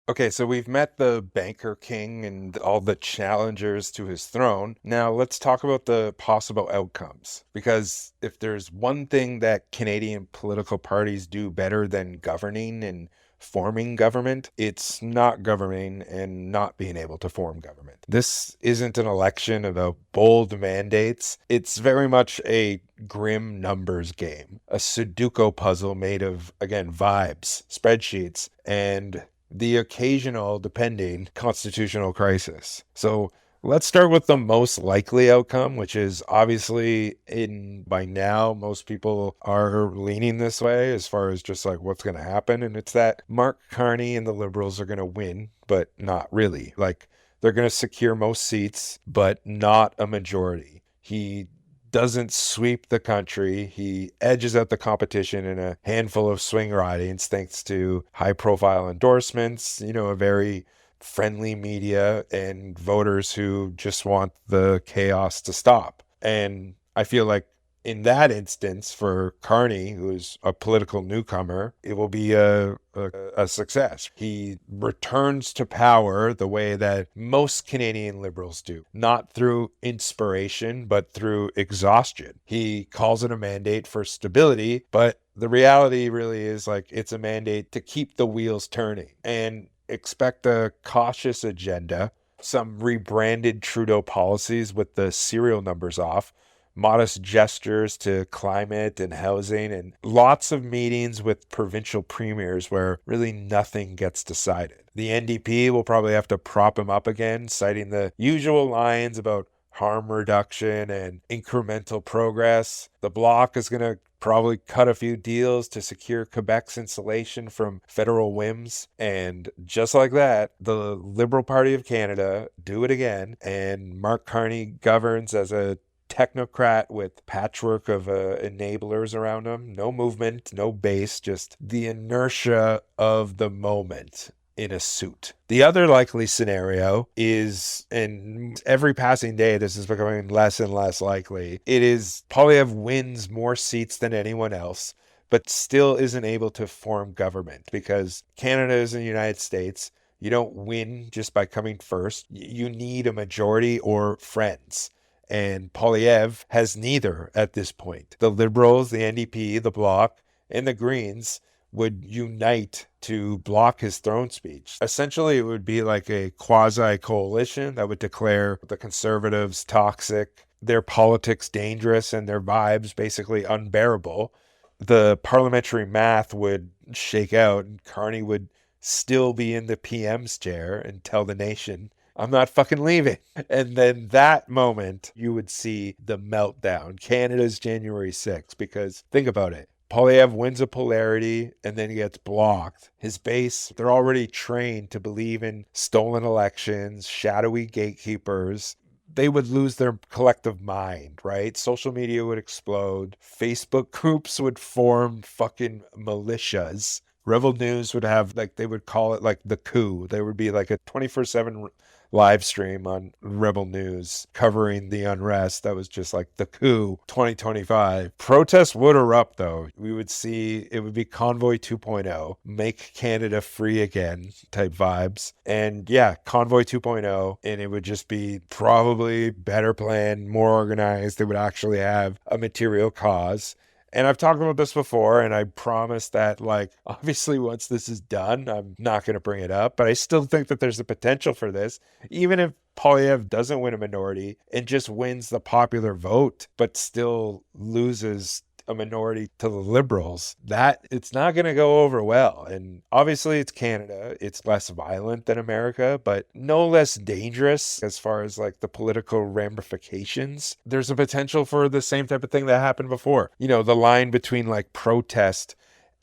Okay, so we've met the banker king and all the challengers to his throne. Now let's talk about the possible outcomes. Because if there's one thing that Canadian political parties do better than governing and forming government, it's not governing and not being able to form government. This isn't an election about bold mandates. It's very much a grim numbers game, a Sudoku puzzle made of, again, vibes, spreadsheets, and the occasional, depending, constitutional crisis. So let's start with the most likely outcome, which is obviously in by now, most people are leaning this way as far as just like what's going to happen. And it's that Mark Carney and the Liberals are going to win, but not really. Like they're going to secure most seats, but not a majority. He doesn't sweep the country. He edges out the competition in a handful of swing ridings thanks to high profile endorsements, a very friendly media and voters who just want the chaos to stop. And I feel like in that instance, for Carney, who's a political newcomer, it will be a success. He returns to power the way that most Canadian Liberals do, not through inspiration, but through exhaustion. He calls it a mandate for stability, but the reality really is like it's a mandate to keep the wheels turning. And expect a cautious agenda, some rebranded Trudeau policies with the serial numbers off, modest gestures to climate and housing, and lots of meetings with provincial premiers where really nothing gets decided. The NDP will probably have to prop him up again, citing the usual lines about harm reduction and incremental progress. The Bloc is going to probably cut a few deals to secure Quebec's insulation from federal whims. And just like that, the Liberal Party of Canada do it again. And Mark Carney governs as a technocrat with patchwork of enablers around him. No movement, no base, just the inertia of the moment in a suit. The other likely scenario is, and every passing day this is becoming less and less likely, it is Poilievre wins more seats than anyone else, but still isn't able to form government because Canada is in the United States. You don't win just by coming first. You need a majority or friends. And Poilievre has neither at this point. The Liberals, the NDP, the Bloc, and the Greens would unite to block his throne speech. Essentially, it would be like a quasi-coalition that would declare the Conservatives toxic, their politics dangerous, and their vibes basically unbearable. The parliamentary math would shake out, and Carney would still be in the PM's chair and tell the nation, I'm not fucking leaving. And then that moment, you would see the meltdown, Canada's January 6th, because think about it. Poilievre wins a polarity and then he gets blocked. His base, they're already trained to believe in stolen elections, shadowy gatekeepers. They would lose their collective mind, right? Social media would explode. Facebook groups would form fucking militias. Rebel News would have, like, they would call it like the coup. There would be like a 24/7 live stream on Rebel News covering the unrest that was just like the coup 2025. Protests would erupt though. We would see it would be Convoy 2.0, make Canada free again type vibes. And yeah, Convoy 2.0, and it would just be probably better planned, more organized. They would actually have a material cause. And I've talked about this before, and I promise that, like, obviously once this is done, I'm not going to bring it up, but I still think that there's a potential for this, even if Poilievre doesn't win a minority and just wins the popular vote, but still loses a minority to the Liberals, that it's not going to go over well. And obviously it's Canada. It's less violent than America, but no less dangerous as far as like the political ramifications. There's a potential for the same type of thing that happened before. The line between like protest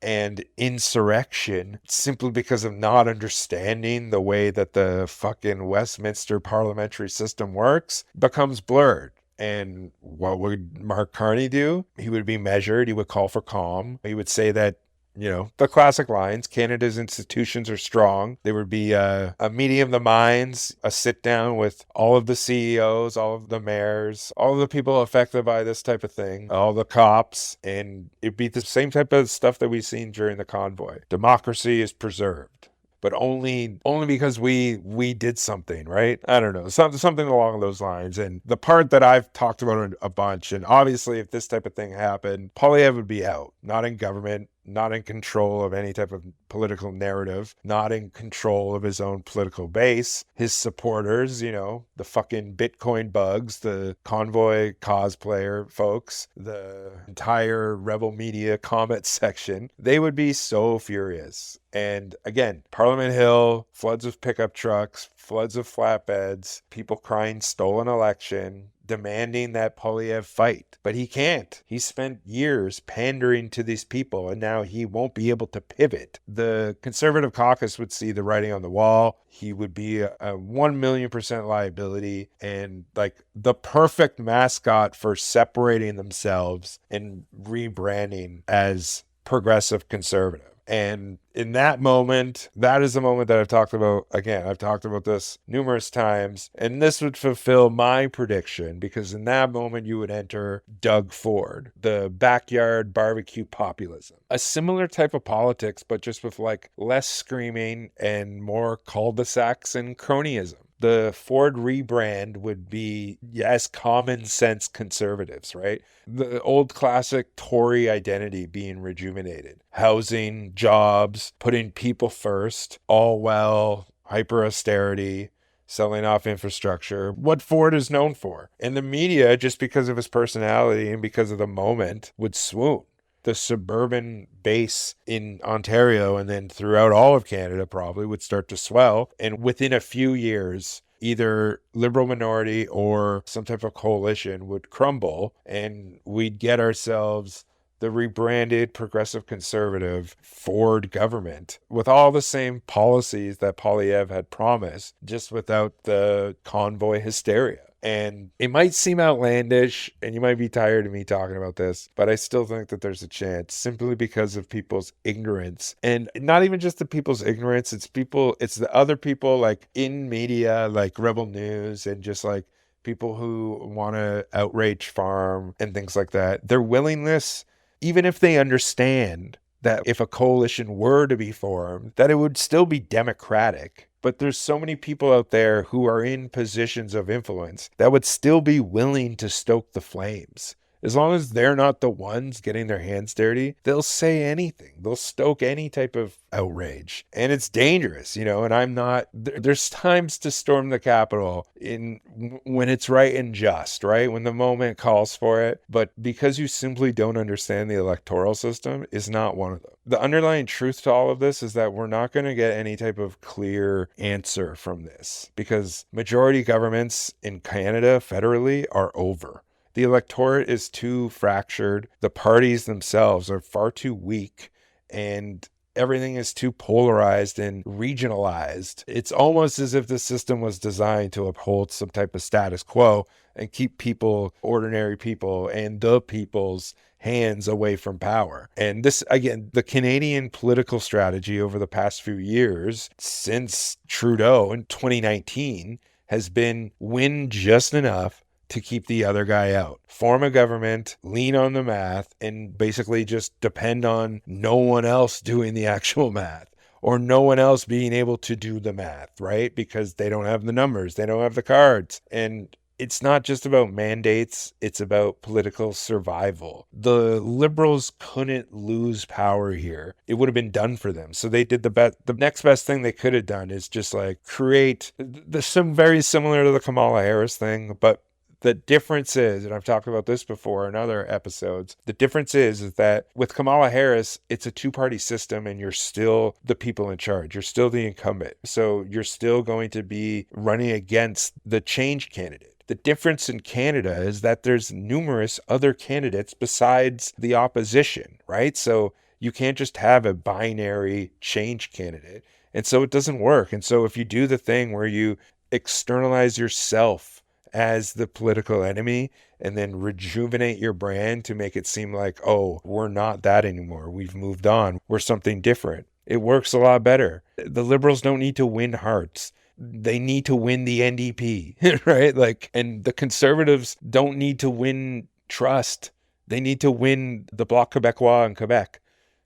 and insurrection, simply because of not understanding the way that the fucking Westminster parliamentary system works, becomes blurred. And what would Mark Carney do? He would be measured. He would call for calm. He would say that, the classic lines, Canada's institutions are strong. There would be a meeting of the minds, a sit down with all of the CEOs, all of the mayors, all of the people affected by this type of thing, all the cops, and it'd be the same type of stuff that we've seen during the convoy. Democracy is preserved. but only because we did something, right? I don't know, something along those lines. And the part that I've talked about a bunch, and obviously if this type of thing happened, Poilievre would be out, not in government, not in control of any type of political narrative, not in control of his own political base, his supporters, the fucking Bitcoin bugs, the convoy cosplayer folks, the entire Rebel Media comment section. They would be so furious. And again, Parliament Hill, floods of pickup trucks, floods of flatbeds, people crying stolen election, demanding that Poilievre fight. But he can't. He spent years pandering to these people, and now he won't be able to pivot. The Conservative caucus would see the writing on the wall. He would be a 1,000,000% liability, and like the perfect mascot for separating themselves and rebranding as progressive conservative. And in that moment, that is the moment that I've talked about. Again, I've talked about this numerous times, and this would fulfill my prediction, because in that moment you would enter Doug Ford, the backyard barbecue populism. A similar type of politics, but just with like less screaming and more cul-de-sacs and cronyism. The Ford rebrand would be as common sense conservatives, right? The old classic Tory identity being rejuvenated. Housing, jobs, putting people first, all well, hyper austerity, selling off infrastructure, what Ford is known for. And the media, just because of his personality and because of the moment, would swoon. The suburban base in Ontario and then throughout all of Canada probably would start to swell. And within a few years, either Liberal minority or some type of coalition would crumble, and we'd get ourselves the rebranded progressive conservative Ford government with all the same policies that Poilievre had promised, just without the convoy hysteria. And it might seem outlandish, and you might be tired of me talking about this, but I still think that there's a chance, simply because of people's ignorance. And not even just the people's ignorance, it's the other people like in media, like Rebel News, and just like people who want to outrage farm and things like that. Their willingness, even if they understand that if a coalition were to be formed, that it would still be democratic. But there's so many people out there who are in positions of influence that would still be willing to stoke the flames. As long as they're not the ones getting their hands dirty, they'll say anything. They'll stoke any type of outrage. And it's dangerous, and I'm not, there's times to storm the Capitol when it's right and just, right? When the moment calls for it. But because you simply don't understand the electoral system is not one of them. The underlying truth to all of this is that we're not going to get any type of clear answer from this, because majority governments in Canada federally are over. The electorate is too fractured. The parties themselves are far too weak, and everything is too polarized and regionalized. It's almost as if the system was designed to uphold some type of status quo and keep people, ordinary people, and the people's hands away from power. And this, again, the Canadian political strategy over the past few years, since Trudeau in 2019, has been win just enough to keep the other guy out. Form a government, lean on the math, and basically just depend on no one else doing the actual math, or no one else being able to do the math, right? Because they don't have the numbers, they don't have the cards. And it's not just about mandates, it's about political survival. The Liberals couldn't lose power here. It would have been done for them. So they did the next best thing they could have done is just like create some very similar to the Kamala Harris thing, but the difference is, and I've talked about this before in other episodes, the difference is that with Kamala Harris, it's a two-party system and you're still the people in charge. You're still the incumbent. So you're still going to be running against the change candidate. The difference in Canada is that there's numerous other candidates besides the opposition, right? So you can't just have a binary change candidate. And so it doesn't work. And so if you do the thing where you externalize yourself as the political enemy and then rejuvenate your brand to make it seem like, oh, we're not that anymore. We've moved on. We're something different. It works a lot better. The Liberals don't need to win hearts. They need to win the NDP, right? Like, and the Conservatives don't need to win trust. They need to win the Bloc Québécois in Quebec.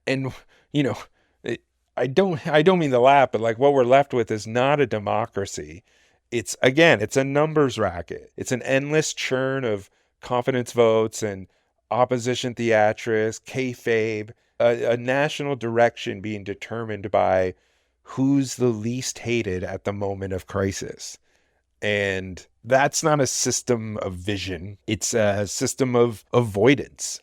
And, I don't mean to laugh, but like what we're left with is not a democracy. It's again, it's a numbers racket. It's an endless churn of confidence votes and opposition theatrics, kayfabe, a national direction being determined by who's the least hated at the moment of crisis. And that's not a system of vision. It's a system of avoidance.